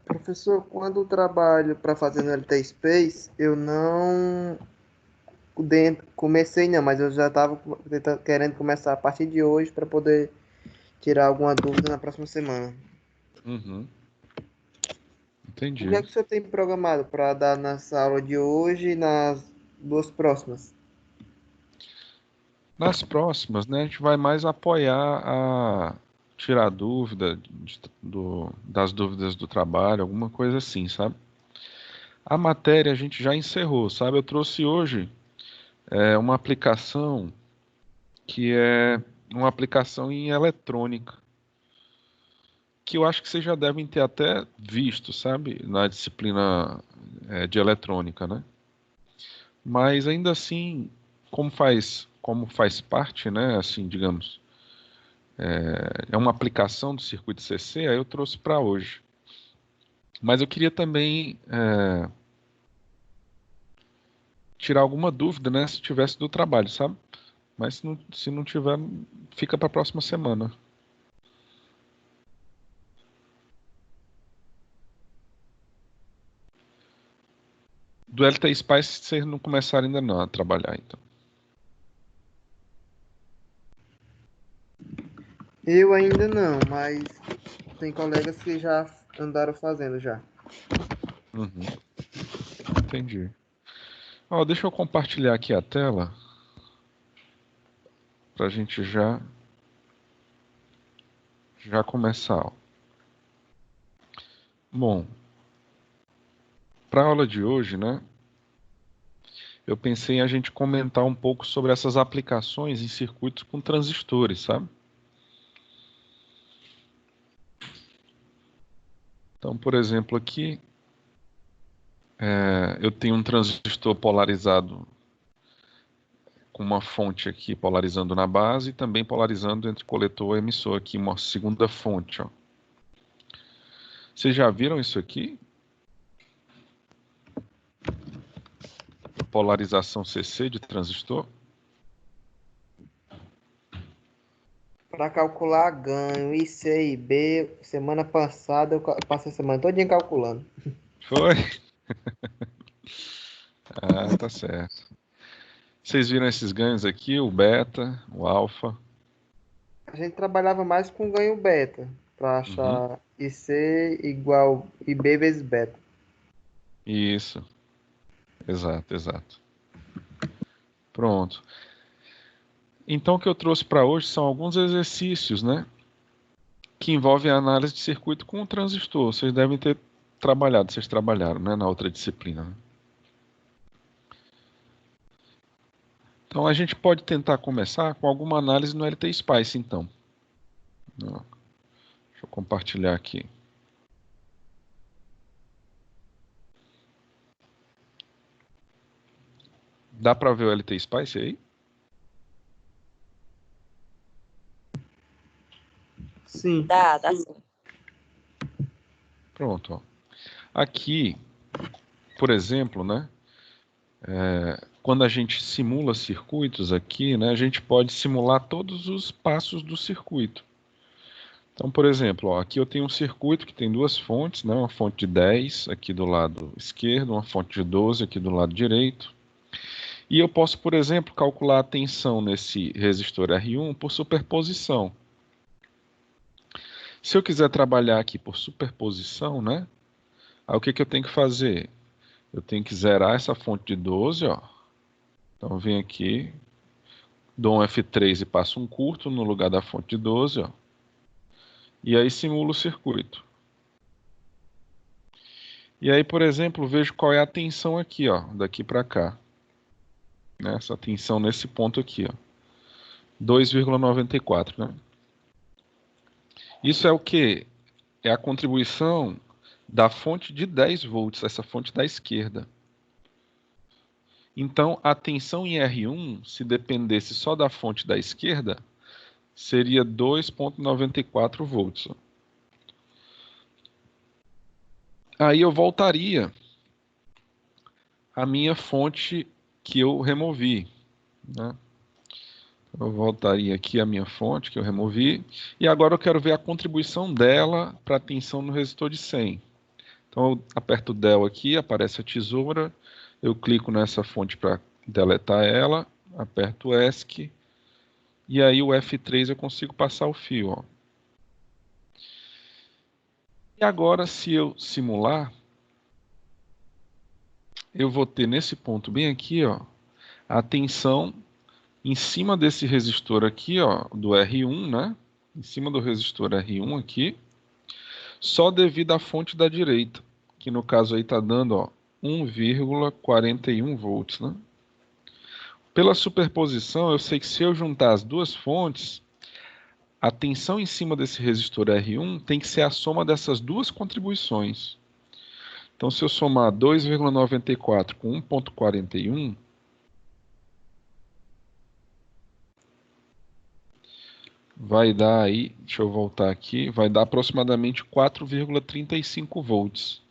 Professor, quando eu trabalho para fazer no LT Space, eu não comecei não, mas eu já estava querendo começar a partir de hoje para poder tirar alguma dúvida na próxima semana. Uhum, O que é entendi. que o senhor tem programado para dar nessa aula de hoje e nas duas próximas? Nas próximas, né, a gente vai mais apoiar a tirar dúvida das dúvidas do trabalho, alguma coisa assim, sabe? A matéria a gente já encerrou, sabe? Eu trouxe hoje uma aplicação que é uma aplicação em eletrônica, que eu acho que vocês já devem ter até visto, sabe? Na disciplina de eletrônica, né? Mas ainda assim, como faz parte, né? Assim, digamos, é uma aplicação do circuito CC, aí eu trouxe para hoje. Mas eu queria também tirar alguma dúvida, né? Se tivesse do trabalho, sabe? Mas se não tiver, fica para a próxima semana. Do LT Spice vocês não começaram ainda não a trabalhar, então. Eu ainda não, mas tem colegas que já andaram fazendo já. Uhum, entendi. Ó, deixa eu compartilhar aqui a tela para a gente já começar. Ó. Bom, para a aula de hoje, né? Eu pensei em a gente comentar um pouco sobre essas aplicações em circuitos com transistores, sabe? Então, por exemplo, aqui eu tenho um transistor polarizado com uma fonte aqui polarizando na base e também polarizando entre coletor e emissor aqui, uma segunda fonte, ó. Vocês já viram isso aqui? Polarização CC de transistor? Para calcular ganho, IC e B, semana passada eu passei a semana todinha calculando. Foi? Ah, tá certo. Vocês viram esses ganhos aqui, o beta, o alfa? A gente trabalhava mais com ganho beta, para Uhum. achar IC igual IB vezes beta. Isso, exato, exato. Pronto. Então, o que eu trouxe para hoje são alguns exercícios, né, que envolvem a análise de circuito com o transistor. Vocês devem ter trabalhado, vocês trabalharam, né, na outra disciplina. Né? Então, a gente pode tentar começar com alguma análise no LT Spice, então. Ó, deixa eu compartilhar aqui. Dá para ver o LT Spice aí? Sim. Dá sim. Pronto. Ó. Aqui, por exemplo, né, quando a gente simula circuitos aqui, né, a gente pode simular todos os passos do circuito. Então, por exemplo, ó, aqui eu tenho um circuito que tem duas fontes, né, uma fonte de 10 aqui do lado esquerdo, uma fonte de 12 aqui do lado direito. E eu posso, por exemplo, calcular a tensão nesse resistor R1 por superposição. Se eu quiser trabalhar aqui por superposição, né, aí o que que eu tenho que fazer? Eu tenho que zerar essa fonte de 12, ó. Então eu venho aqui, dou um F3 e passo um curto no lugar da fonte de 12, ó. E aí simulo o circuito. E aí, por exemplo, vejo qual é a tensão aqui, ó, daqui para cá. Né? Essa tensão nesse ponto aqui, ó. 2,94, né? Isso é o que? É a contribuição da fonte de 10 volts, essa fonte da esquerda. Então, a tensão em R1, se dependesse só da fonte da esquerda, seria 2,94 volts. Aí eu voltaria à minha fonte que eu removi, né? Eu voltaria aqui à minha fonte que eu removi, e agora eu quero ver a contribuição dela para a tensão no resistor de 100. Então eu aperto Del aqui, aparece a tesoura, eu clico nessa fonte para deletar ela, aperto ESC, e aí o F3 eu consigo passar o fio, ó. E agora, se eu simular, eu vou ter nesse ponto bem aqui, ó, a tensão em cima desse resistor aqui, ó, do R1, né? Em cima do resistor R1 aqui, só devido à fonte da direita, que no caso aí está dando, ó, 1,41 volts, né? Pela superposição, eu sei que se eu juntar as duas fontes, a tensão em cima desse resistor R1 tem que ser a soma dessas duas contribuições. Então, se eu somar 2,94 com 1,41, vai dar aí, deixa eu voltar aqui, vai dar aproximadamente 4,35 volts.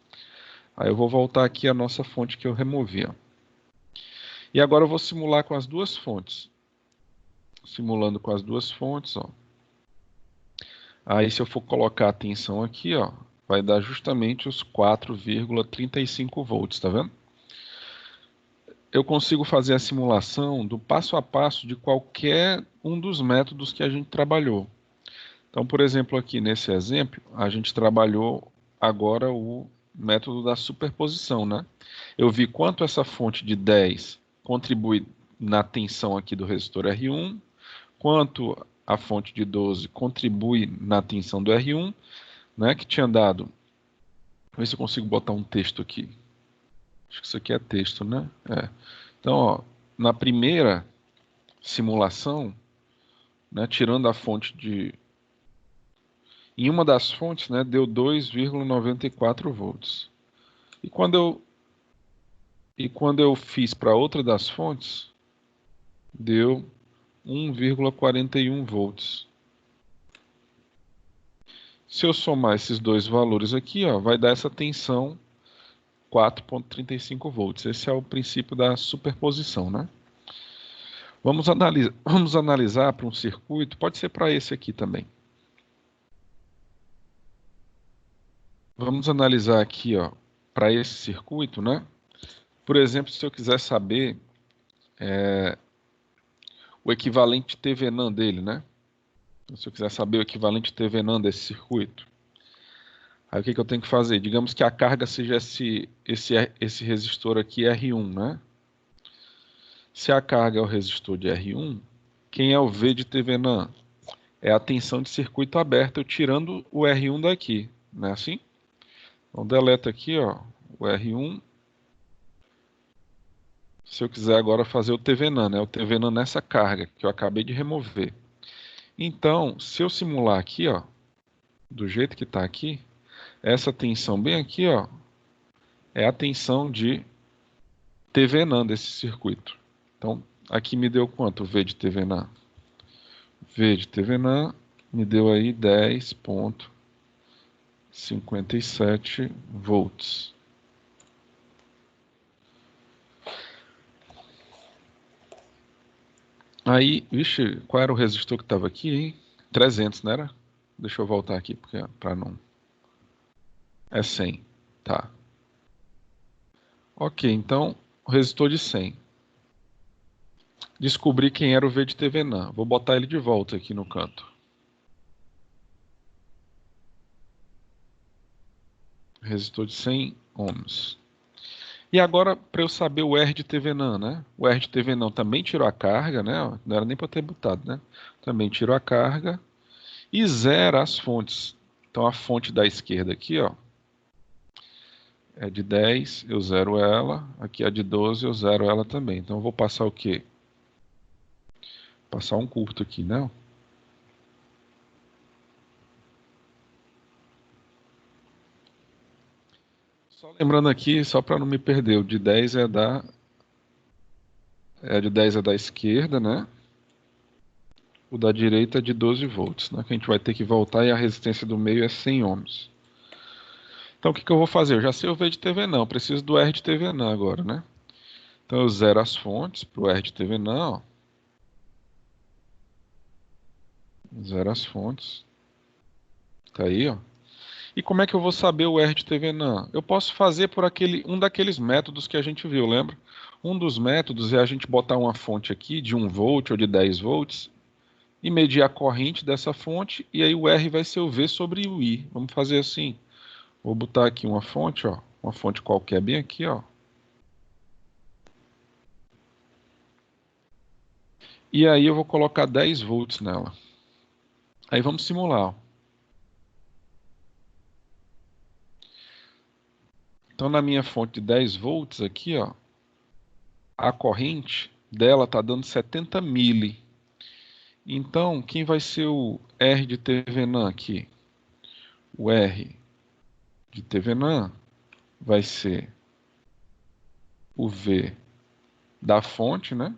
Aí eu vou voltar aqui a nossa fonte que eu removi, ó. E agora eu vou simular com as duas fontes. Simulando com as duas fontes, ó. Aí se eu for colocar a tensão aqui, ó, vai dar justamente os 4,35 volts, tá vendo? Eu consigo fazer a simulação do passo a passo de qualquer um dos métodos que a gente trabalhou. Então, por exemplo, aqui nesse exemplo, a gente trabalhou agora o método da superposição, né? Eu vi quanto essa fonte de 10 contribui na tensão aqui do resistor R1, quanto a fonte de 12 contribui na tensão do R1, né, que tinha dado. Vamos ver se eu consigo botar um texto aqui. Acho que isso aqui é texto, né? É. Então, ó, na primeira simulação, né, tirando a fonte de... Em uma das fontes, né, deu 2,94 volts. E quando eu fiz para outra das fontes, deu 1,41 volts. Se eu somar esses dois valores aqui, ó, vai dar essa tensão 4,35 volts. Esse é o princípio da superposição, né? Vamos analisar para um circuito, pode ser para esse aqui também. Vamos analisar aqui, ó, para esse circuito, né? Por exemplo, se eu quiser saber o equivalente TVNAND dele, né? Se eu quiser saber o equivalente TVNAND desse circuito, aí o que eu tenho que fazer? Digamos que a carga seja esse resistor aqui R1, né? Se a carga é o resistor de R1, quem é o V de TVNAND? É a tensão de circuito aberto, eu tirando o R1 daqui, não é assim? Então deleta aqui, ó, o R1. Se eu quiser agora fazer o TVNAND, né? O TVNAND nessa carga que eu acabei de remover. Então, se eu simular aqui, ó, do jeito que está aqui, essa tensão bem aqui, ó, é a tensão de TVNAND desse circuito. Então, aqui me deu quanto V de TVNAND? V de TVNAND me deu aí 10,57 volts. Aí, vixe, qual era o resistor que estava aqui, hein? 300, não era? Deixa eu voltar aqui, para não... É 100, tá. Ok, então, o resistor de 100. Descobri quem era o V de TVNAND. Vou botar ele de volta aqui no canto. Resistor de 100 ohms. E agora, para eu saber o R de TVNAND, né? O R de TVNAND também tirou a carga, né? Não era nem para ter botado, né? Também tirou a carga e zera as fontes. Então, a fonte da esquerda aqui, ó, é de 10, eu zero ela. Aqui é de 12, eu zero ela também. Então, eu vou passar o quê? Passar um curto aqui, né? Só lembrando aqui, só para não me perder, o de 10 de 10 é da esquerda, né? O da direita é de 12 volts, né? Que a gente vai ter que voltar e a resistência do meio é 100 ohms. Então o que eu vou fazer? Eu já sei o V de TV não, preciso do R de TV não agora, né? Então eu zero as fontes para o R de TV não. Zero as fontes. Tá aí, ó. E como é que eu vou saber o R de TVNAN? Eu posso fazer por um daqueles métodos que a gente viu, lembra? Um dos métodos é a gente botar uma fonte aqui de 1 volt ou de 10 volts e medir a corrente dessa fonte, e aí o R vai ser o V sobre o I. Vamos fazer assim. Vou botar aqui uma fonte, ó, uma fonte qualquer bem aqui, ó. E aí eu vou colocar 10 volts nela. Aí vamos simular, ó. Então na minha fonte de 10 volts aqui, ó, a corrente dela está dando 70 mili. Então, quem vai ser o R de TVNAN aqui? O R de TVNAN vai ser o V da fonte, né?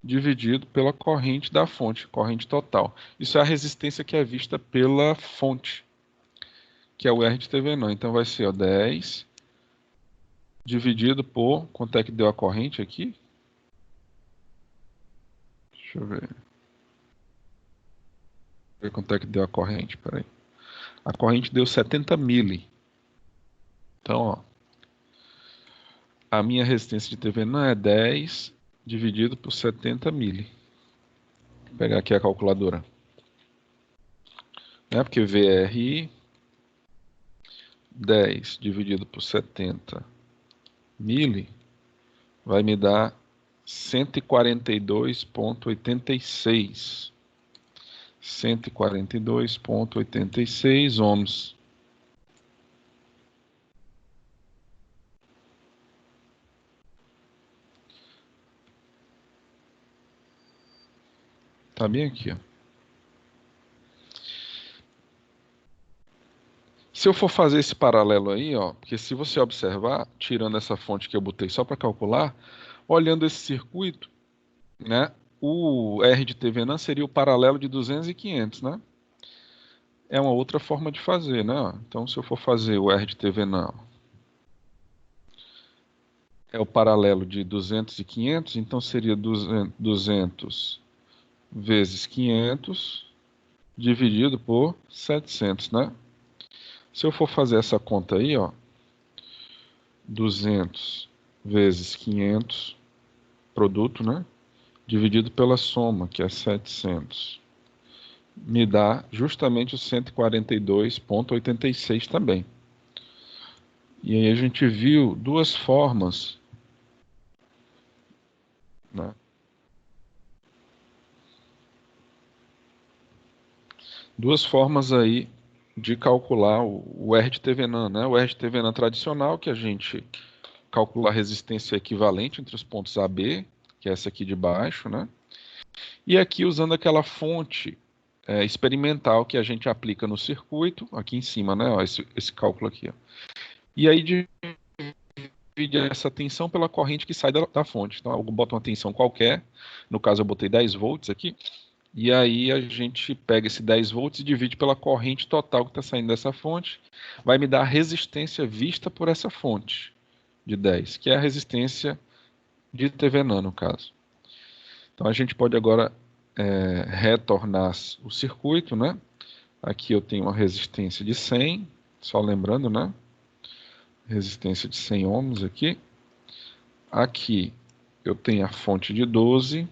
Dividido pela corrente da fonte, corrente total. Isso é a resistência que é vista pela fonte, que é o R de TVNAN. Então vai ser, ó, 10 dividido por... Quanto é que deu a corrente aqui? Deixa eu ver. Ver quanto é que deu a corrente, peraí. A corrente deu 70 mili. Então, ó, a minha resistência de TVNAN é 10 dividido por 70 mili. Vou pegar aqui a calculadora. Né? Porque VRI 10 dividido por 70 mili vai me dar 142,86. 142,86 ohms. Tá bem aqui, ó. Se eu for fazer esse paralelo aí, ó, porque se você observar, tirando essa fonte que eu botei só para calcular, olhando esse circuito, né, o R de TVNAN seria o paralelo de 200 e 500, né? É uma outra forma de fazer, né? Então, se eu for fazer o R de TVNAN, é o paralelo de 200 e 500, então seria 200 vezes 500 dividido por 700, né? Se eu for fazer essa conta aí, ó, 200 vezes 500, produto, né? Dividido pela soma, que é 700, me dá justamente o 142,86 também. E aí a gente viu duas formas, né? Duas formas aí de calcular o R de TVNAN, né? O R de TVNAN tradicional, que a gente calcula a resistência equivalente entre os pontos A, B, que é essa aqui de baixo, né? E aqui usando aquela fonte experimental que a gente aplica no circuito, aqui em cima, né? Ó, esse cálculo aqui, ó. E aí divide essa tensão pela corrente que sai da fonte. Então eu boto uma tensão qualquer, no caso eu botei 10 volts aqui, e aí a gente pega esse 10 volts e divide pela corrente total que está saindo dessa fonte, vai me dar a resistência vista por essa fonte de 10, que é a resistência de TVNAN no caso. Então a gente pode agora retornar o circuito, né? Aqui eu tenho uma resistência de 100, só lembrando, né? Resistência de 100 ohms aqui. Aqui eu tenho a fonte de 12.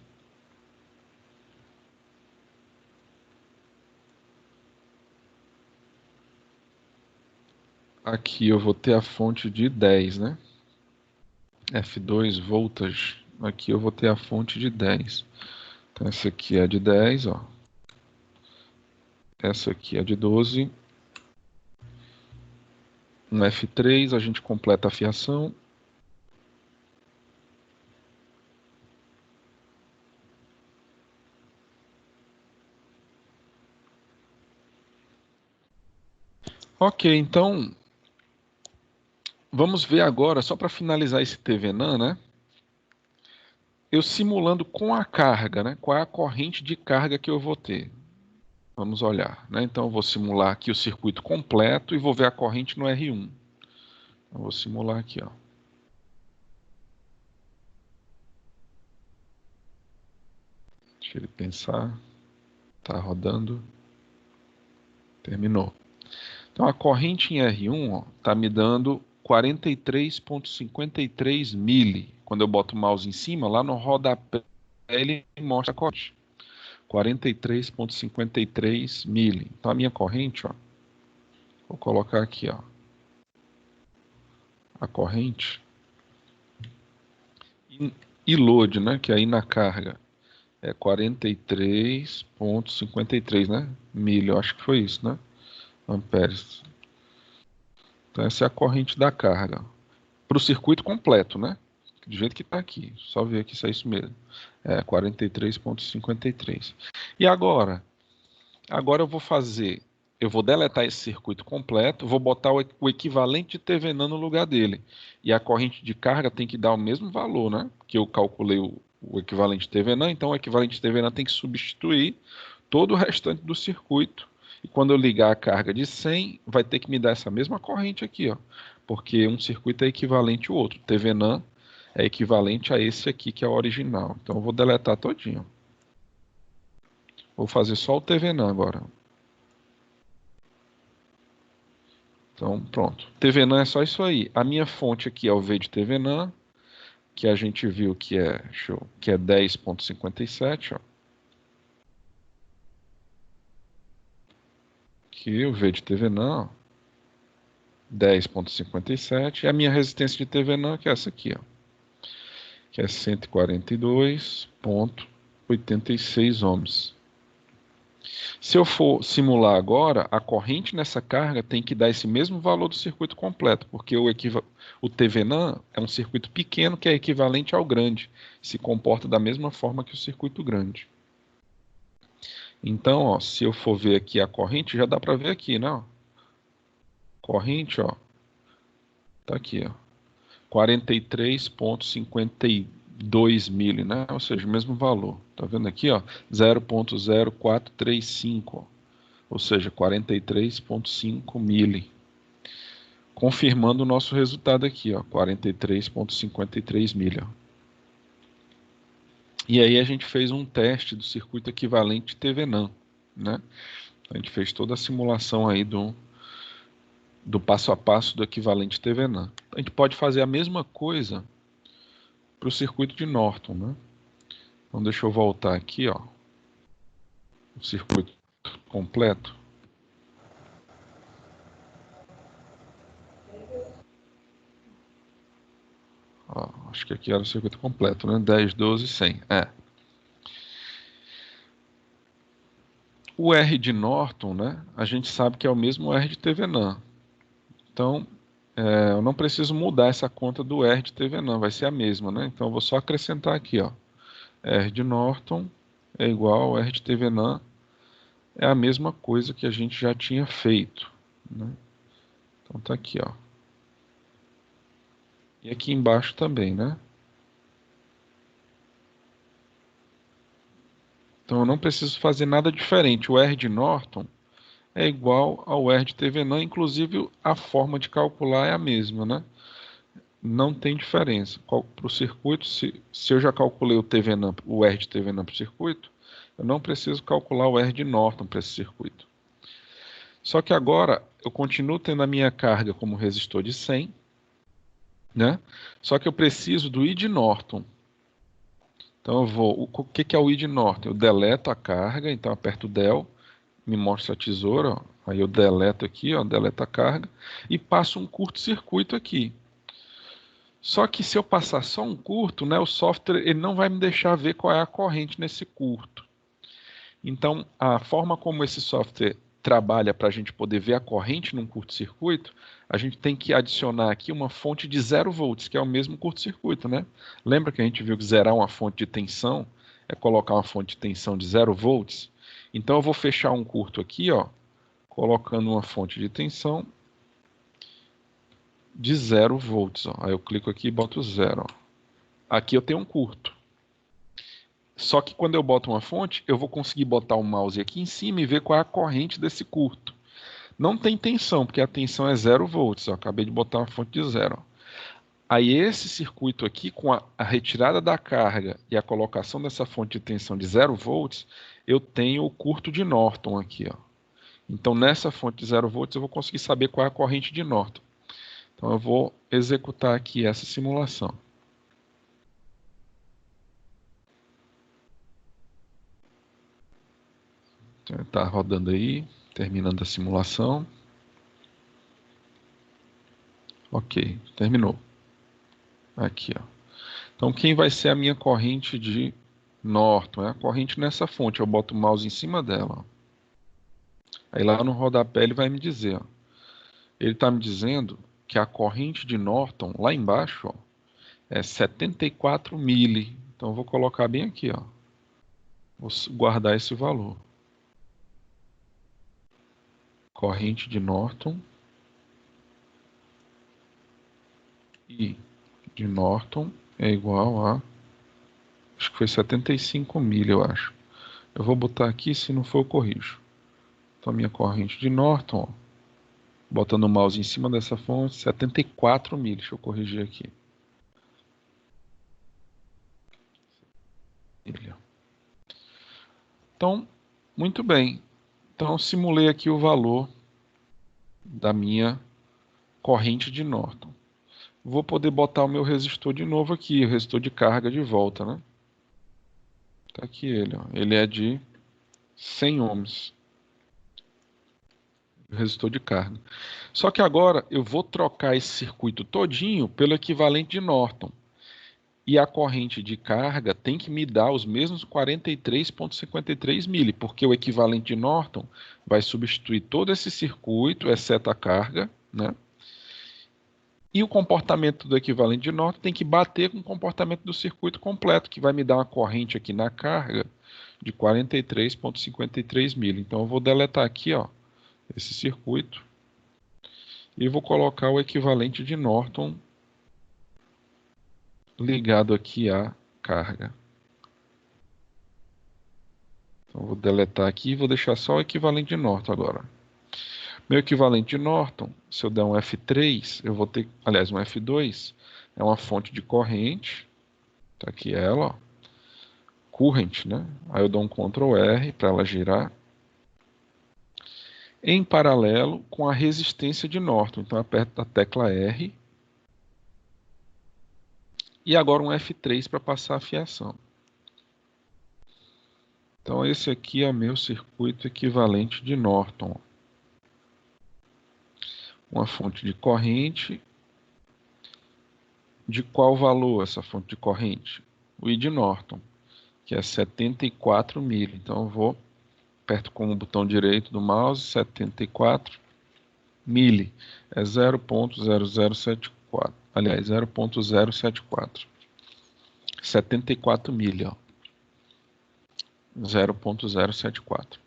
Aqui eu vou ter a fonte de 10, né? F2 voltage. Aqui eu vou ter a fonte de 10. Então essa aqui é de 10, ó. Essa aqui é de 12. Um F3, a gente completa a fiação. Ok, então vamos ver agora, só para finalizar esse TVNAN, né? Eu simulando com a carga, né? Qual é a corrente de carga que eu vou ter? Vamos olhar, né? Então eu vou simular aqui o circuito completo e vou ver a corrente no R1. Eu vou simular aqui, ó. Deixa ele pensar. Tá rodando. Terminou. Então a corrente em R1 está me dando 43,53 mili. Quando eu boto o mouse em cima, lá no rodapé ele mostra a corrente. 43,53 mili. Então a minha corrente, ó, vou colocar aqui, ó, a corrente e load, né, que é aí na carga, é 43,53, né, mili, eu acho que foi isso, né, amperes. Então essa é a corrente da carga para o circuito completo, né, do jeito que está aqui. Só ver aqui se é isso mesmo. É 43,53. E agora eu vou fazer, eu vou deletar esse circuito completo, vou botar o equivalente de TVNAN no lugar dele. E a corrente de carga tem que dar o mesmo valor, né? Que eu calculei o equivalente de TVNAN, então o equivalente de TVNAN tem que substituir todo o restante do circuito. E quando eu ligar a carga de 100, vai ter que me dar essa mesma corrente aqui, ó. Porque um circuito é equivalente ao outro. TVNAN é equivalente a esse aqui, que é o original. Então eu vou deletar todinho. Vou fazer só o TVNAN agora. Então, pronto. TVNAN é só isso aí. A minha fonte aqui é o V de TVNAN, que a gente viu que é, que é 10,57, ó. Aqui o V de TVNAN, ó, 10,57. E a minha resistência de TVNAN, que é essa aqui, ó, que é 142,86 ohms. Se eu for simular agora, a corrente nessa carga tem que dar esse mesmo valor do circuito completo, porque o TVNAN é um circuito pequeno que é equivalente ao grande, se comporta da mesma forma que o circuito grande. Então, ó, se eu for ver aqui a corrente, já dá para ver aqui, né? Ó. Corrente, ó, tá aqui, ó, 43,52 mili, né? Ou seja, o mesmo valor. Tá vendo aqui, ó, 0,0435, ó. Ou seja, 43,5 mili. Confirmando o nosso resultado aqui, ó, 43,53 mili. Ó. E aí a gente fez um teste do circuito equivalente TVNAN, né? A gente fez toda a simulação aí do passo a passo do equivalente TVNAN. A gente pode fazer a mesma coisa para o circuito de Norton, né? Então deixa eu voltar aqui, ó, o circuito completo. Ó, acho que aqui era o circuito completo, né? 10, 12, 100. É. O R de Norton, né? A gente sabe que é o mesmo R de TVNAN. Então, eu não preciso mudar essa conta do R de TVNAN, vai ser a mesma, né? Então, eu vou só acrescentar aqui, ó. R de Norton é igual ao R de TVNAN. É a mesma coisa que a gente já tinha feito, né? Então, tá aqui, ó. E aqui embaixo também, né? Então, eu não preciso fazer nada diferente. O R de Norton é igual ao R de TVNAN, inclusive a forma de calcular é a mesma, né? Não tem diferença. Para o circuito, se eu já calculei o R de TVNAN para o circuito, eu não preciso calcular o R de Norton para esse circuito. Só que agora eu continuo tendo a minha carga como resistor de 100, né? Só que eu preciso do I de Norton. Então eu vou, o que é o I de Norton? Eu deleto a carga, então aperto o Del, me mostra a tesoura, ó. Aí eu deleto aqui, ó, deleto a carga e passo um curto-circuito aqui. Só que se eu passar só um curto, né, o software ele não vai me deixar ver qual é a corrente nesse curto. Então, a forma como esse software trabalha para a gente poder ver a corrente num curto-circuito, a gente tem que adicionar aqui uma fonte de 0 volts, que é o mesmo curto-circuito, né? Lembra que a gente viu que zerar uma fonte de tensão é colocar uma fonte de tensão de 0 volts? Então, eu vou fechar um curto aqui, ó, colocando uma fonte de tensão de 0 volts. Ó. Aí eu clico aqui e boto 0. Aqui eu tenho um curto. Só que quando eu boto uma fonte, eu vou conseguir botar o mouse aqui em cima e ver qual é a corrente desse curto. Não tem tensão, porque a tensão é 0 volts. Ó. Acabei de botar uma fonte de 0. Aí esse circuito aqui, com a retirada da carga e a colocação dessa fonte de tensão de 0 volts, eu tenho o curto de Norton aqui. Ó. Então, nessa fonte de 0 volts, eu vou conseguir saber qual é a corrente de Norton. Então, eu vou executar aqui essa simulação. Então, está rodando aí, terminando a simulação. Ok, terminou. Aqui, ó. Então, quem vai ser a minha corrente de Norton? É a corrente nessa fonte. Eu boto o mouse em cima dela, ó. Aí lá no rodapé ele vai me dizer, ó. Ele está me dizendo que a corrente de Norton, lá embaixo, ó, é 74 mili. Então eu vou colocar bem aqui, ó. Vou guardar esse valor. Corrente de Norton. I de Norton é igual a... Acho que foi 75 mili, eu acho. Eu vou botar aqui, se não for eu corrijo. Então a minha corrente de Norton, ó, botando o mouse em cima dessa fonte, 74 mili. Deixa eu corrigir aqui. Então, muito bem. Então, eu simulei aqui o valor da minha corrente de Norton. Vou poder botar o meu resistor de novo aqui, o resistor de carga de volta, né? Tá aqui ele, ó. Ele é de 100 ohms. O resistor de carga. Só que agora eu vou trocar esse circuito todinho pelo equivalente de Norton. E a corrente de carga tem que me dar os mesmos 43,53 mili, porque o equivalente de Norton vai substituir todo esse circuito, exceto a carga, né? E o comportamento do equivalente de Norton tem que bater com o comportamento do circuito completo, que vai me dar uma corrente aqui na carga de 43,53 mili. Então eu vou deletar aqui, ó, esse circuito e vou colocar o equivalente de Norton ligado aqui à carga. Então vou deletar aqui e vou deixar só o equivalente de Norton agora. Meu equivalente de Norton, se eu der um F3, eu vou ter, aliás, um F2, é uma fonte de corrente, tá aqui ela, ó, current, né? Aí eu dou um Ctrl R para ela girar, em paralelo com a resistência de Norton. Então eu aperto a tecla R e agora um F3 para passar a fiação. Então esse aqui é o meu circuito equivalente de Norton. Uma fonte de corrente. De qual valor essa fonte de corrente? O I de Norton, que é 74 mili. Então eu vou, aperto com o botão direito do mouse, 74 mili. É 0,0074. Aliás, 0,074. 74 mili, ó. 0,074.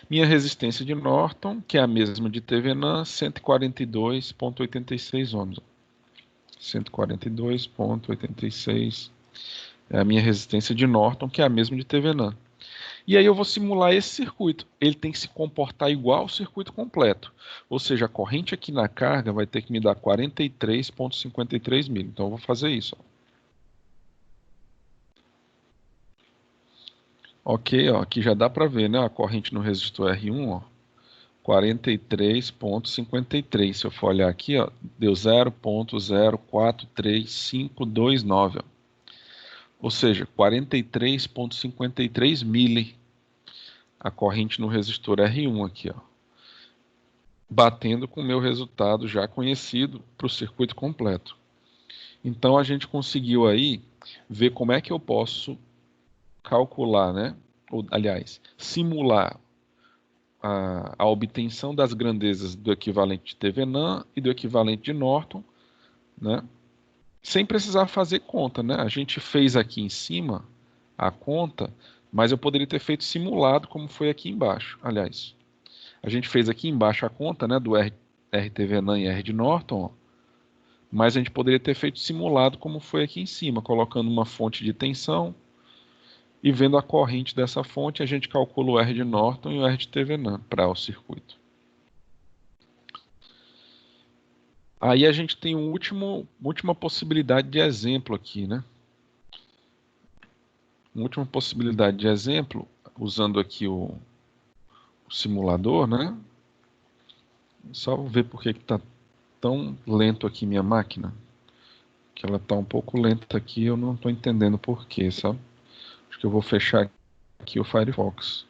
Minha resistência de Norton, que é a mesma de Thevenin, 142,86 ohms. 142,86 é a minha resistência de Norton, que é a mesma de Thevenin. E aí eu vou simular esse circuito. Ele tem que se comportar igual ao circuito completo. Ou seja, a corrente aqui na carga vai ter que me dar 43,53 mil. Então eu vou fazer isso, ó. Ok, ó, aqui já dá para ver, né? A corrente no resistor R1, ó, 43,53. Se eu for olhar aqui, ó, deu 0,043529. Ou seja, 43,53 mili. A corrente no resistor R1 aqui, ó, batendo com o meu resultado já conhecido para o circuito completo. Então a gente conseguiu aí ver como é que eu posso calcular, né? Ou, aliás, simular a obtenção das grandezas do equivalente de Thevenin e do equivalente de Norton, né? Sem precisar fazer conta, né? A gente fez aqui em cima a conta, mas eu poderia ter feito simulado como foi aqui embaixo. Aliás, a gente fez aqui embaixo a conta, né, do RTVNAN e R de Norton, ó, mas a gente poderia ter feito simulado como foi aqui em cima, colocando uma fonte de tensão e vendo a corrente dessa fonte, a gente calcula o R de Norton e o R de Thevenin para o circuito. Aí a gente tem última possibilidade de exemplo aqui, né? Uma última possibilidade de exemplo, usando aqui o simulador, né? Só ver por que tá tão lento aqui minha máquina. Que ela tá um pouco lenta aqui, eu não tô entendendo por quê, sabe? Acho que eu vou fechar aqui o Firefox.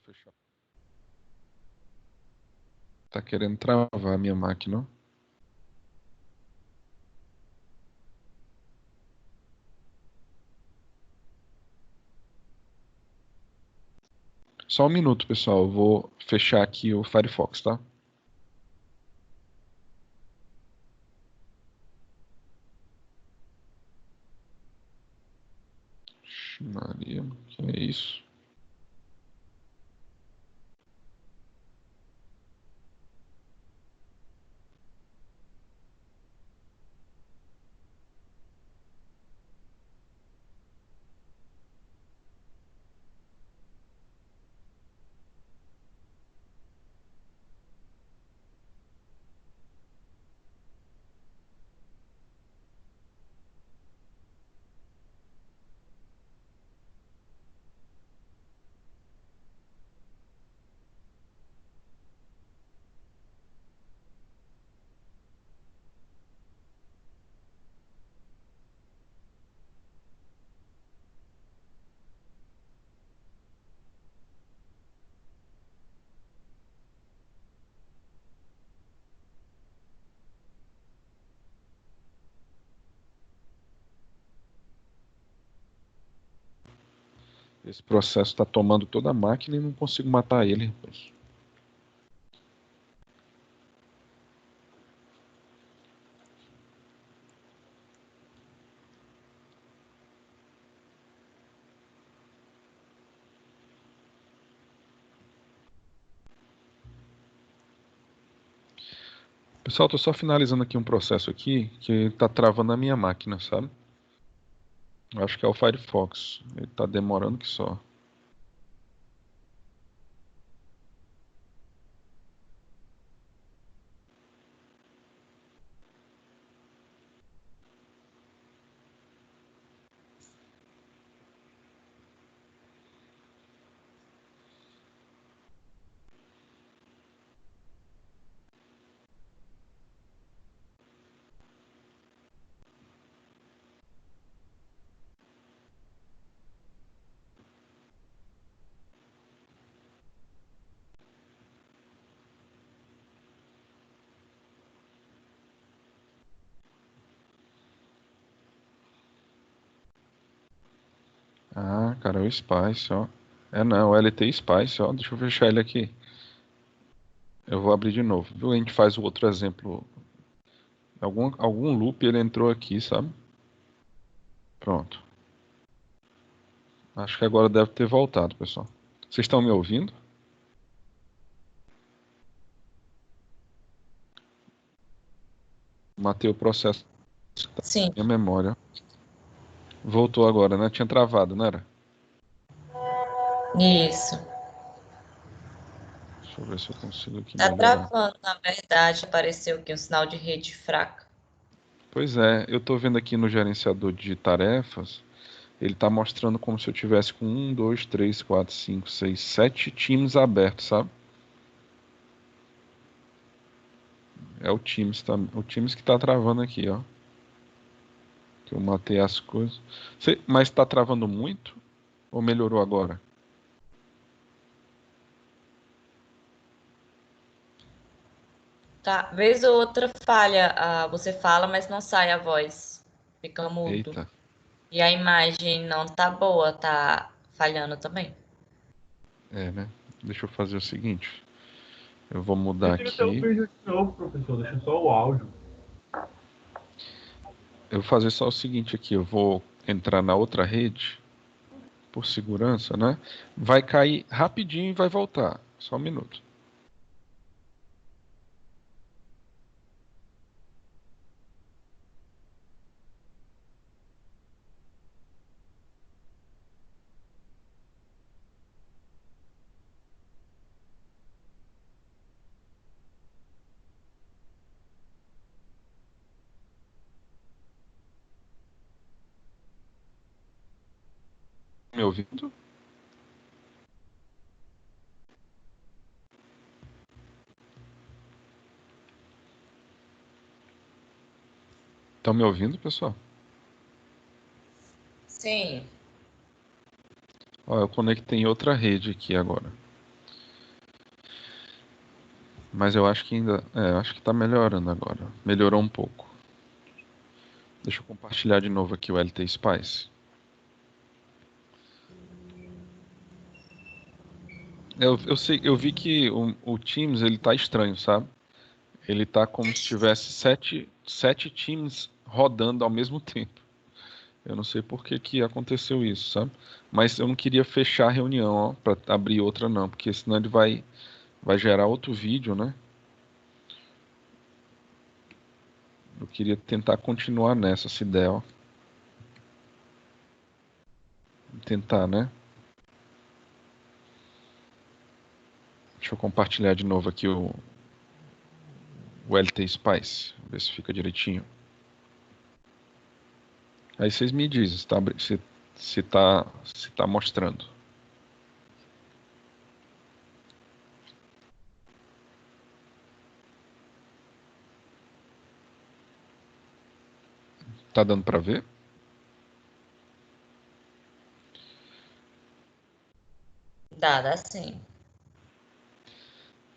Fechar. Tá querendo travar a minha máquina, ó. Só um minuto, pessoal. Eu vou fechar aqui o Firefox, tá? Ixi, Maria, que é isso? Esse processo está tomando toda a máquina e não consigo matar ele, rapaz. Pessoal, tô só finalizando aqui um processo aqui que tá travando a minha máquina, sabe? Acho que é o Firefox. Ele tá demorando que só. Ah, cara, é o Spice, ó. É não, o LT Spice, ó. Deixa eu fechar ele aqui. Eu vou abrir de novo. Viu? A gente faz o outro exemplo. Algum loop ele entrou aqui, sabe? Pronto. Acho que agora deve ter voltado, pessoal. Vocês estão me ouvindo? Matei o processo da Sim. minha memória. Voltou agora, né? Tinha travado, não era? Isso. Deixa eu ver se eu consigo aqui Tá melhorar. travando, na verdade, apareceu aqui um sinal de rede fraca. Pois é, eu estou vendo aqui no gerenciador de tarefas, ele está mostrando como se eu tivesse com um, dois, três, quatro, cinco, seis, sete times abertos, sabe? É o Teams que está travando aqui, ó. Que eu matei as coisas. Mas está travando muito ou melhorou agora? Tá, vez ou outra falha, você fala, mas não sai a voz. Fica mudo. Eita, E a imagem não tá boa, tá falhando também. é, né? Deixa eu fazer o seguinte. Eu vou mudar Desliga até o aqui. vídeo de novo, professor. Deixa só o áudio. Eu vou fazer só o seguinte aqui. Eu vou entrar na outra rede por segurança, né? Vai cair rapidinho e vai voltar. Só um minuto. Me ouvindo? Estão me ouvindo, pessoal? Sim. Ó, eu conectei em outra rede aqui agora. Mas eu acho que ainda... acho que tá melhorando agora. Melhorou um pouco. Deixa eu compartilhar de novo aqui o LT Spice. Eu vi que o Teams, ele tá estranho, sabe? Ele tá como se tivesse sete Teams rodando ao mesmo tempo. Eu não sei por que que aconteceu isso, sabe? Mas eu não queria fechar a reunião, ó, para abrir outra não, porque senão ele vai gerar outro vídeo, né? Eu queria tentar continuar nessa, se der, ó. Tentar, né? Deixa eu compartilhar de novo aqui o LT Spice, ver se fica direitinho. Aí vocês me dizem se tá mostrando. Tá dando para ver? Dá sim.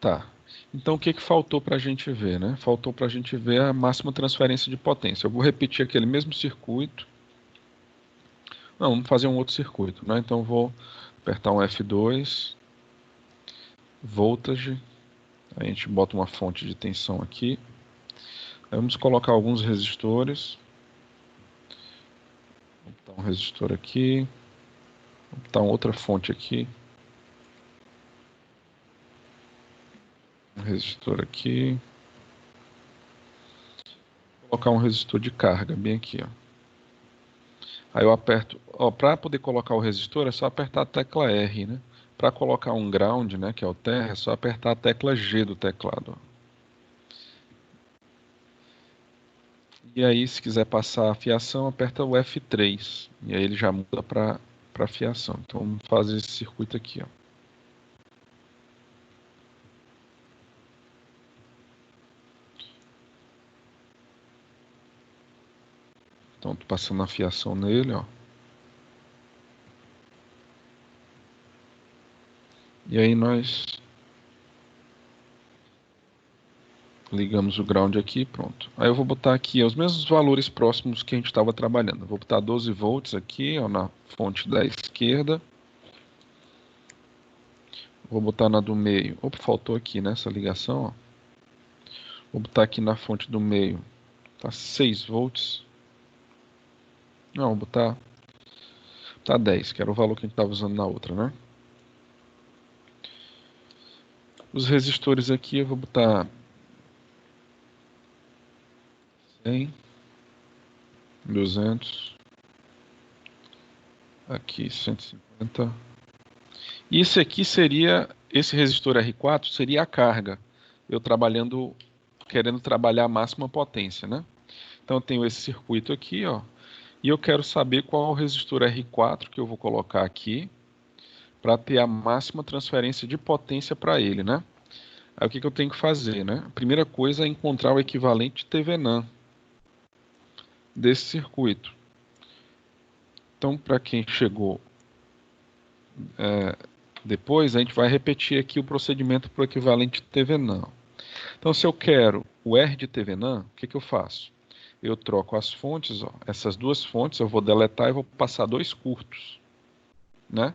Tá. Então o que que faltou para a gente ver, né? Faltou para a gente ver a máxima transferência de potência. Eu vou repetir aquele mesmo circuito. Não, vamos fazer um outro circuito, né? Então eu vou apertar um F2, voltage. Aí a gente bota uma fonte de tensão aqui. Aí vamos colocar alguns resistores. Vou botar um resistor aqui. Vou botar uma outra fonte aqui. Um resistor aqui. Vou colocar um resistor de carga bem aqui, ó. Aí eu aperto, ó, para poder colocar o resistor é só apertar a tecla R, né? Para colocar um ground, né, que é o terra, é só apertar a tecla G do teclado. Ó. E aí, se quiser passar a fiação, aperta o F3. E aí ele já muda para fiação. Então vamos fazer esse circuito aqui, ó. Então tô passando a fiação nele, ó. E aí nós ligamos o ground aqui, pronto. Aí eu vou botar aqui os mesmos valores próximos que a gente estava trabalhando. Eu vou botar 12 volts aqui, ó, na fonte da esquerda. Vou botar na do meio. Opa, faltou aqui nessa ligação, ó. Vou botar aqui na fonte do meio. Tá 6 volts. Não, vou botar 10, que era o valor que a gente estava usando na outra, né? Os resistores aqui eu vou botar 100, 200, aqui 150. E esse aqui seria, esse resistor R4 seria a carga. Eu querendo trabalhar a máxima potência, né? Então eu tenho esse circuito aqui, ó. E eu quero saber qual é o resistor R4 que eu vou colocar aqui para ter a máxima transferência de potência para ele, né? Aí o que eu tenho que fazer, né? A primeira coisa é encontrar o equivalente TVNAM desse circuito. Então, para quem chegou depois, a gente vai repetir aqui o procedimento para o equivalente TVNAM. Então, se eu quero o R de TVNAM, o que eu faço? Eu troco as fontes, ó, essas duas fontes, eu vou deletar e vou passar dois curtos, né?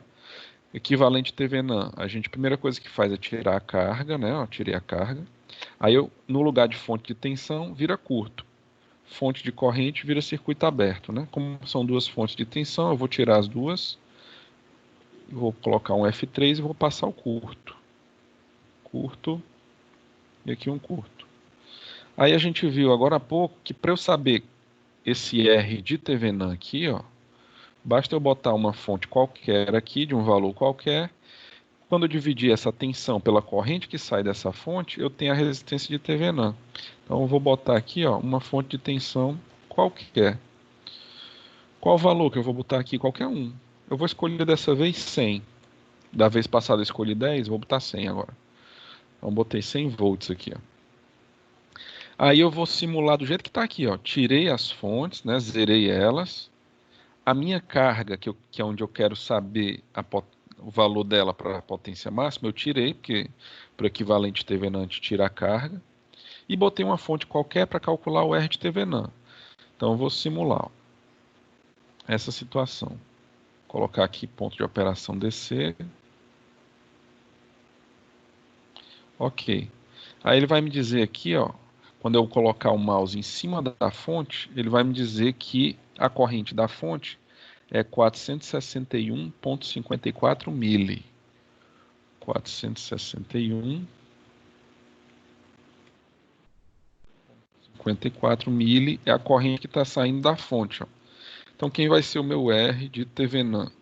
Equivalente TVNAM, a primeira coisa que faz é tirar a carga, né? Ó, tirei a carga. Aí eu, no lugar de fonte de tensão, vira curto. Fonte de corrente vira circuito aberto, né? Como são duas fontes de tensão, eu vou tirar as duas, vou colocar um F3 e vou passar o curto. Curto e aqui um curto. Aí a gente viu agora há pouco que para eu saber esse R de TVNAM aqui, ó, basta eu botar uma fonte qualquer aqui, de um valor qualquer. Quando eu dividir essa tensão pela corrente que sai dessa fonte, eu tenho a resistência de TVNAM. Então eu vou botar aqui, ó, uma fonte de tensão qualquer. Qual o valor que eu vou botar aqui? Qualquer um. Eu vou escolher dessa vez 100. Da vez passada eu escolhi 10, vou botar 100 agora. Então botei 100 volts aqui, ó. Aí eu vou simular do jeito que está aqui, ó. Tirei as fontes, né? Zerei elas. A minha carga, que é onde eu quero saber o valor dela para a potência máxima, eu tirei, porque para o equivalente TVNAND tira a carga. E botei uma fonte qualquer para calcular o R de TVNAND. Então eu vou simular ó, essa situação. Vou colocar aqui ponto de operação DC. Ok. Aí ele vai me dizer aqui, ó, quando eu colocar o mouse em cima da fonte, ele vai me dizer que a corrente da fonte é 461,54 mili. 461,54 mili é a corrente que está saindo da fonte. Ó. Então, quem vai ser o meu R de TVNAND?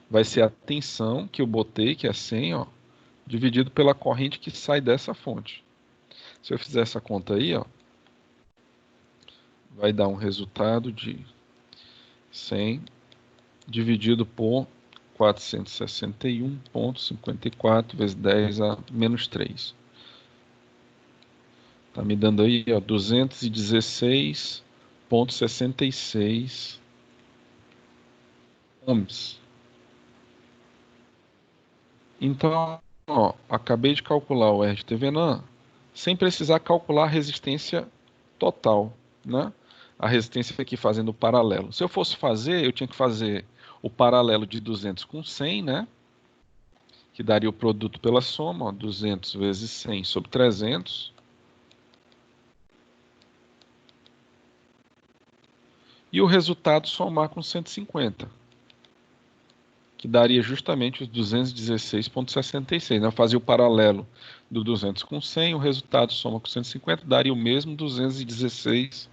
Vai ser a tensão que eu botei, que é 100, ó, dividido pela corrente que sai dessa fonte. Se eu fizer essa conta aí, ó, vai dar um resultado de 100 dividido por 461,54 vezes 10 a menos 3. Está me dando aí, ó, 216,66 ohms. Então, ó, acabei de calcular o R de TVNAND sem precisar calcular a resistência total, né? A resistência aqui fazendo o paralelo. Se eu fosse fazer, eu tinha que fazer o paralelo de 200 com 100, né? Que daria o produto pela soma, ó, 200 vezes 100 sobre 300. E o resultado somar com 150, que daria justamente os 216,66. Né? Eu fazia o paralelo do 200 com 100, o resultado soma com 150, daria o mesmo 216,66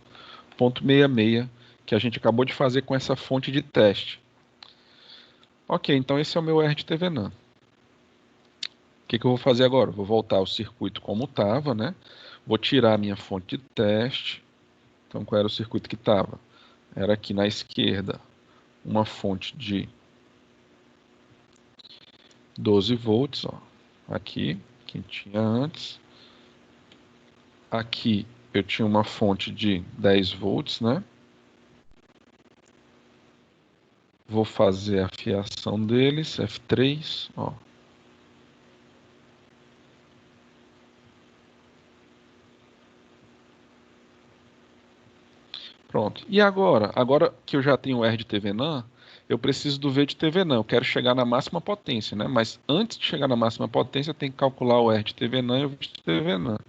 que a gente acabou de fazer com essa fonte de teste. Ok, então esse é o meu R de TVNAND. O que eu vou fazer agora? Vou voltar ao circuito como estava, né? Vou tirar a minha fonte de teste. Então, qual era o circuito que estava? Era aqui na esquerda, uma fonte de 12 volts, ó. Aqui, que tinha antes. Aqui eu tinha uma fonte de 10 volts, né? Vou fazer a fiação deles, F3, ó. Pronto. E agora? Agora que eu já tenho o R de TVNAND, eu preciso do V de TVNAND. Eu quero chegar na máxima potência, né? Mas antes de chegar na máxima potência, eu tenho que calcular o R de TVNAND e o V de TVNAND.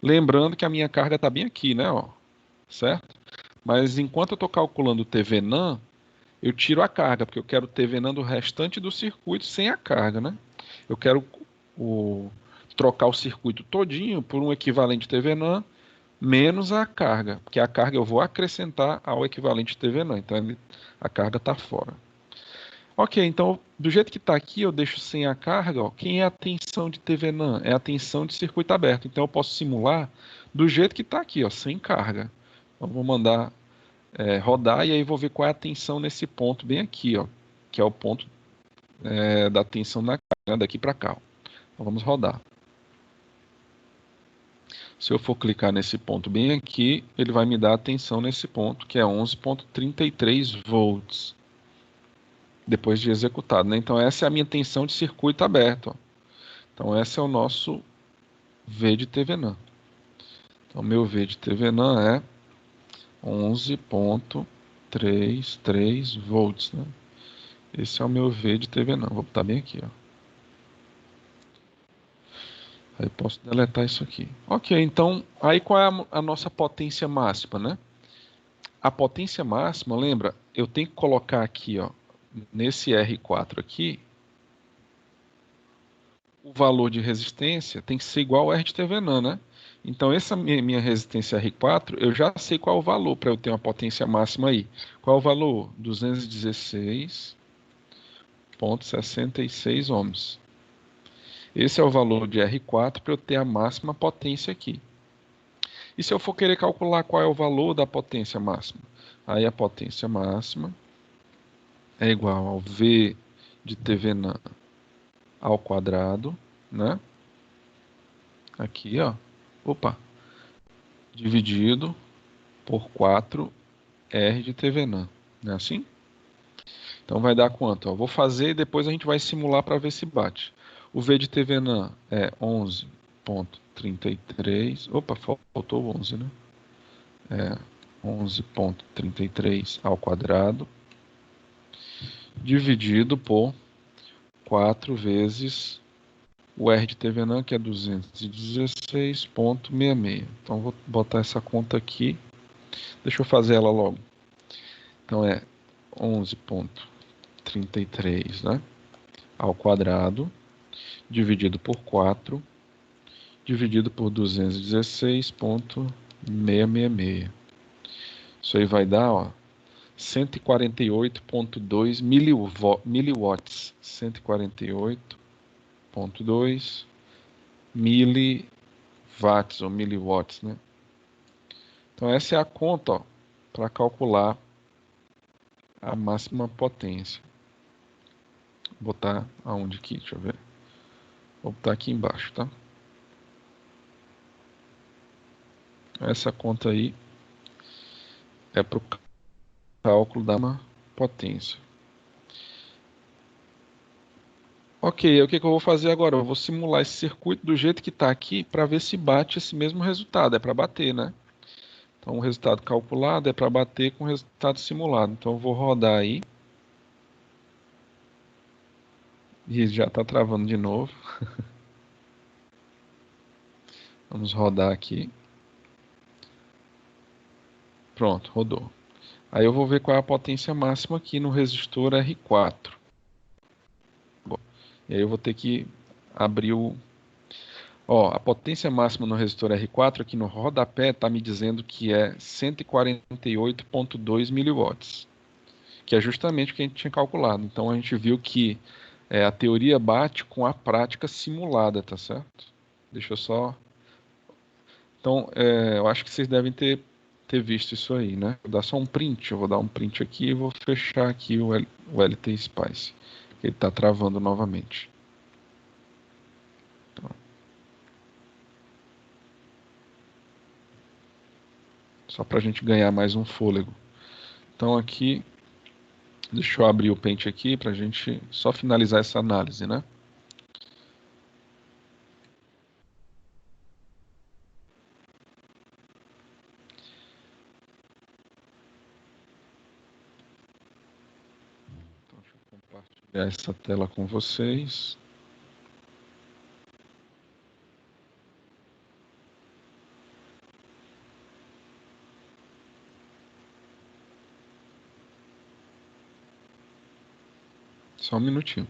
Lembrando que a minha carga está bem aqui, né? Ó, certo? Mas enquanto eu estou calculando o TVNAND, eu tiro a carga, porque eu quero o TVNAND do restante do circuito sem a carga, né? Eu quero trocar o circuito todinho por um equivalente TVNAND menos a carga, porque a carga eu vou acrescentar ao equivalente TVNAND, então a carga está fora. Ok, então do jeito que está aqui, eu deixo sem a carga. Ó, quem é a tensão de TVNAND? É a tensão de circuito aberto. Então eu posso simular do jeito que está aqui, ó, sem carga. Então, vou mandar rodar e aí vou ver qual é a tensão nesse ponto bem aqui, ó, que é o ponto da tensão na carga, né, daqui para cá. Ó. Então vamos rodar. Se eu for clicar nesse ponto bem aqui, ele vai me dar a tensão nesse ponto, que é 11,33 volts, depois de executado. Né? Então essa é a minha tensão de circuito aberto. Ó. Então esse é o nosso V de TVNAND. Então meu V de TVNAND é 11,33 volts. Né? Esse é o meu V de TVNAND. Vou botar bem aqui. Ó. Aí posso deletar isso aqui. Ok, então, aí qual é a nossa potência máxima, né? A potência máxima, lembra? Eu tenho que colocar aqui, ó, nesse R4 aqui, o valor de resistência tem que ser igual ao R de TVNAND, né? Então, essa minha resistência R4, eu já sei qual é o valor para eu ter uma potência máxima aí. Qual é o valor? 216,66 ohms. Esse é o valor de R4 para eu ter a máxima potência aqui. E se eu for querer calcular qual é o valor da potência máxima? Aí a potência máxima é igual ao V de TVNAND ao quadrado, né? Aqui, ó. Opa. dividido por 4R de TVNAM. Não é assim? Então vai dar quanto? Ó, vou fazer e depois a gente vai simular para ver se bate. O V de TVNAM é 11,33. Opa, faltou o 11, né? É 11,33 ao quadrado, dividido por 4 vezes o R de TVNAM, que é 216,66. Então vou botar essa conta aqui. Deixa eu fazer ela logo. Então é 11,33, né? Ao quadrado, dividido por 4, dividido por 216,666. Isso aí vai dar, ó, 148,2 miliwatts. 148,2 miliwatts ou miliwatts, né? Então essa é a conta para calcular a máxima potência. Vou botar aonde aqui? Deixa eu ver. Vou botar aqui embaixo, tá? Essa conta aí é para o cálculo da potência. Ok, o que eu vou fazer agora? Eu vou simular esse circuito do jeito que está aqui para ver se bate esse mesmo resultado. É para bater, né? Então o resultado calculado é para bater com o resultado simulado. Então eu vou rodar aí. E já está travando de novo. Vamos rodar aqui. Pronto, rodou. Aí eu vou ver qual é a potência máxima aqui no resistor R4. Bom, e aí eu vou ter que abrir o... Ó, a potência máxima no resistor R4 aqui no rodapé está me dizendo que é 148,2 miliwatts, que é justamente o que a gente tinha calculado. Então a gente viu que a teoria bate com a prática simulada, tá certo? Deixa eu só... Então, eu acho que vocês devem ter visto isso aí, né? Vou dar só um print, eu vou dar um print aqui e vou fechar aqui o LT Spice. Ele está travando novamente. Então, só para a gente ganhar mais um fôlego. Então aqui, deixa eu abrir o Paint aqui para a gente só finalizar essa análise, né? Então, deixa eu compartilhar essa tela com vocês. Só um minutinho.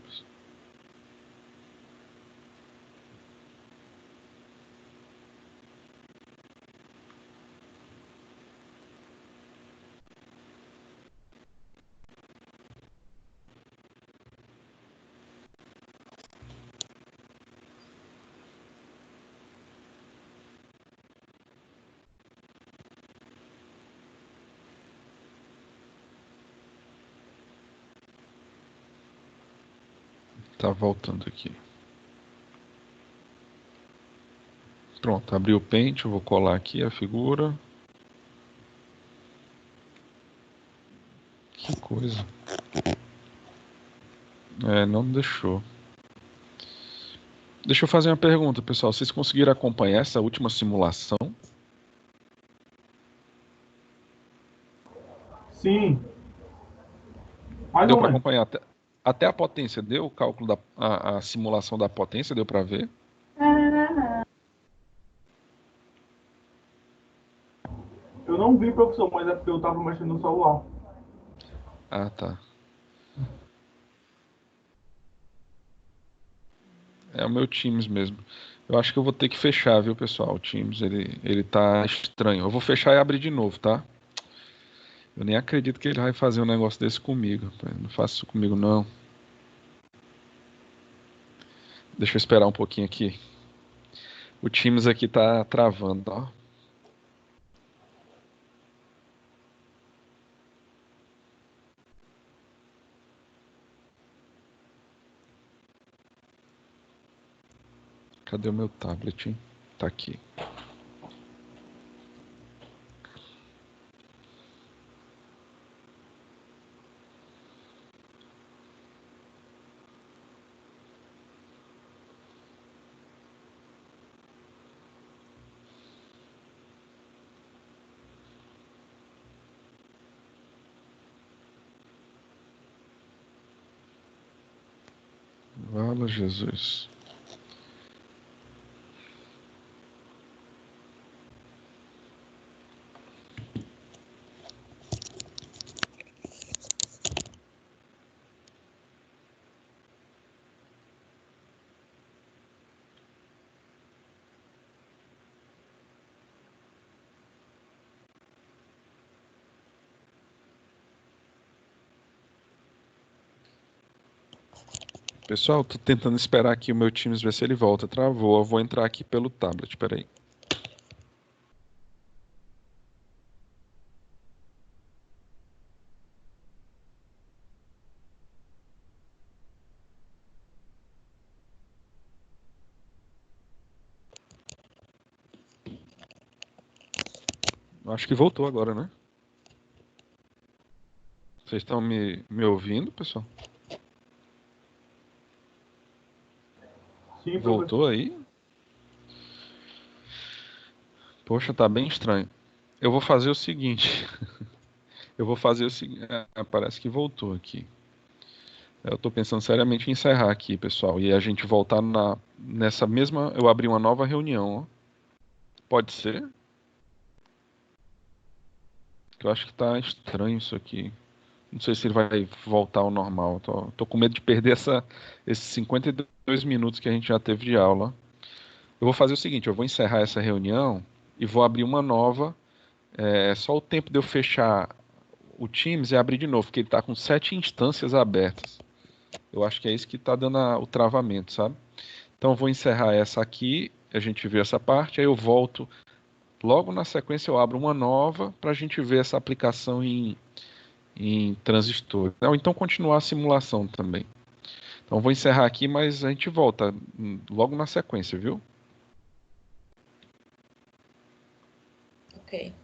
Tá voltando aqui. Pronto, abri o Paint, eu vou colar aqui a figura. Que coisa. Não deixou. Deixa eu fazer uma pergunta, pessoal. Vocês conseguiram acompanhar essa última simulação? Sim, mais Deu ou para menos. acompanhar até a potência? Deu o cálculo a simulação da potência? Deu para ver? Eu não vi, professor, mas é porque eu estava mexendo no celular. Ah, tá. É o meu Teams mesmo. Eu acho que eu vou ter que fechar, viu, pessoal? O Teams, ele tá estranho. Eu vou fechar e abrir de novo, tá? Eu nem acredito que ele vai fazer um negócio desse comigo. Não faça isso comigo, não. Deixa eu esperar um pouquinho aqui. O Teams aqui tá travando, ó. Cadê o meu tablet, hein? Tá aqui. Fala, Jesus. Pessoal, tô tentando esperar aqui o meu Teams ver se ele volta. Travou. Eu vou entrar aqui pelo tablet. Peraí. Acho que voltou agora, né? Vocês estão me ouvindo, pessoal? Sim, professor. Voltou aí? Poxa, tá bem estranho. Eu vou fazer o seguinte. Eu vou fazer o seguinte. Parece que voltou aqui. Eu tô pensando seriamente em encerrar aqui, pessoal. E a gente voltar nessa mesma. Eu abri uma nova reunião, ó. Pode ser? Eu acho que tá estranho isso aqui. Não sei se ele vai voltar ao normal. Tô com medo de perder esses 52 minutos que a gente já teve de aula. Eu vou fazer o seguinte: eu vou encerrar essa reunião e vou abrir uma nova. É só o tempo de eu fechar o Teams e abrir de novo, porque ele está com 7 instâncias abertas. Eu acho que é isso que está dando o travamento, sabe? Então eu vou encerrar essa aqui, a gente vê essa parte, aí eu volto. Logo na sequência eu abro uma nova para a gente ver essa aplicação em transistor. Ou então continuar a simulação também. Então vou encerrar aqui, mas a gente volta logo na sequência, viu? Ok.